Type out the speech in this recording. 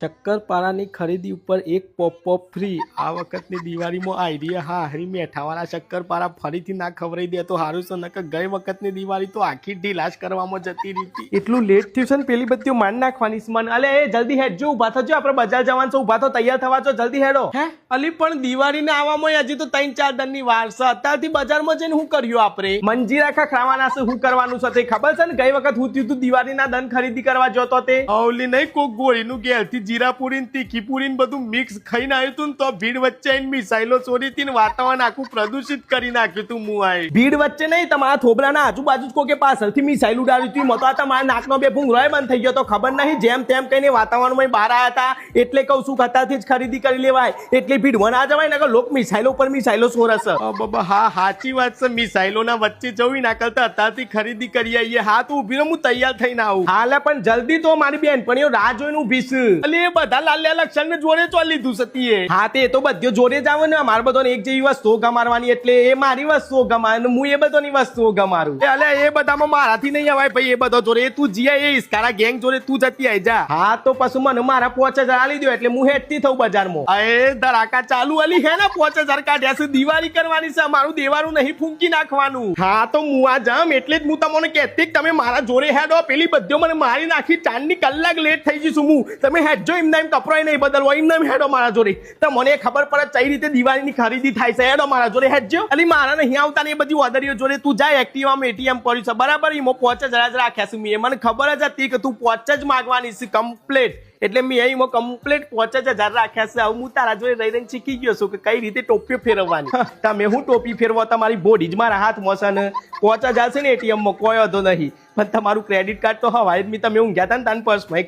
શક્કરપારાની ખરીદી ઉપર એક પોપ ફ્રી આ વખતની દિવાળીમાં આઈડિયા હારી મેઠાવાળા શક્કરપારા ફરીથી ના ખવડાવી દે તો સારું છે નકર ગઈ વખતની દિવાળી તો આખી ઢીલાશ કરવામાં જતી રહી એટલું લેટ થયું છે ને પેલી બધી માંડ નાખવાની છે મને અલે એ જલ્દી હેડજો ઊભા થજો આપણે બજાર જવાનું છે ઊભા તો તૈયાર થવા છો જલ્દી હેડો હે અલી પણ દિવાળીને આવવામાં હજી તો 3-4 દિનની વાર છે અત્યારથી બજારમાં જઈને શું કર્યું આપણે મંજીરા ખાવાના છે શું કરવાનું છે તે ખબર છે ને ગઈ વખત હું થયું દિવાળીના દન ખરીદી કરવા જતો તે ઓલી નહીં કોક ગોળીનું ગેલથી જીરા પૂરી તીખી પૂરી બધું મિક્સ ખાઈને આવ્યું તું તો ભીડ વચ્ચે મિસાઈલો ચોરી થી વાતાવરણ આખું પ્રદૂષિત કરી નાખ્યું તું મુઆએ ભીડ વચ્ચે નહીં તમારા થોબરાના આજુબાજુ જ કોકે પાછળથી મિસાઈલ ઉડાડી હતી મતો તમારા નાકનો બે ભૂંગળાય બંધ થઈ ગયો તો ખબર નહીં જેમ તેમ કહીને વાતાવરણમાં બહાર આવ્યા હતા એટલે કહું છું કતારથી જ ખરીદી કરી લેવાય એટલે ભીડમાં ના જવાય ને લોક મિસાઈલો પર મિસાઈલો છોરસ બાબા હા સાચી વાત છે મિસાઈલોના વચ્ચે જવી ના કરતા અત્યારથી ખરીદી કરી આવીએ હા તો ઉભી હું તૈયાર થઈને આવું હાલે પણ જલ્દી તો મારી બેનપણીઓ રાહ જોઈને ઉભી છે એ બધા લાલ્યા લક્ષણ ને જોડે ચો લીધું સતીએ હા તે તો બધો જોડે જ આવે ને મારે બધો એક જેવી વસ્તુઓ ગમારવાની એટલે એ મારી વસ્તુઓ ગમાર હું એ બધાની વસ્તુઓ ગમારું એટલે એ બધામાં મારાથી નહીં અવાય ભાઈ એ બધો જોડે તું જીયા એ ઇસ્કારા ગેંગ જોડે તું જતી આવી જા હા તો પછી મને મારા 5000 આલી દો એટલે હું હેઠતી થઉં બજારમાં એ ધડાકા ચાલુ અલી હે ને 5000 કાઢ્યા છે દિવાળી કરવાની છે મારું દેવાનું નહીં ફૂંકી નાખવાનું હા તો હું આ જામ એટલે જ હું તમને કહેતી તમે મારા જોડે હેડો પેલી બધો મને મારી નાખી 4 કલાક લેટ થઈ જઈશું હું તમે હેડજો એમના એમ કપડાય નહીં બદલવો એમને હેડો મારા જોડે તો મને ખબર પડે કઈ રીતે દિવાળીની ખરીદી થાય છે હેડો મારા જોડે હેડજો અલી મારા નહીં આવતા ને એ બધી ઓર્ડરીઓ જોડે તું જાય એક્ટિવામાં એટીએમ પડ્યું છે બરાબર એમાં 5000 જ રાખ્યા છે મેં મને ખબર જ હતી કે તું 5 જ માંગવાની છે કમ્પ્લીટ એટલે મેં એમાં કમ્પ્લીટ 5000 રાખ્યા છે હું તારા જોડે રહી રહીને શીખી ગયો છું કે કઈ રીતે ટોપીઓ ફેરવવાની તમે હું ટોપી ફેરવો તમારી બોડી જ મારા હાથમાં છે ને 5000 છે ને એટીએમમાં કોઈ વાંધો નહીં પણ તમારું ક્રેડિટ કાર્ડ તો હવાય જ મેં તમે ઊંઘ્યા હતા ને તાન પર્સમાં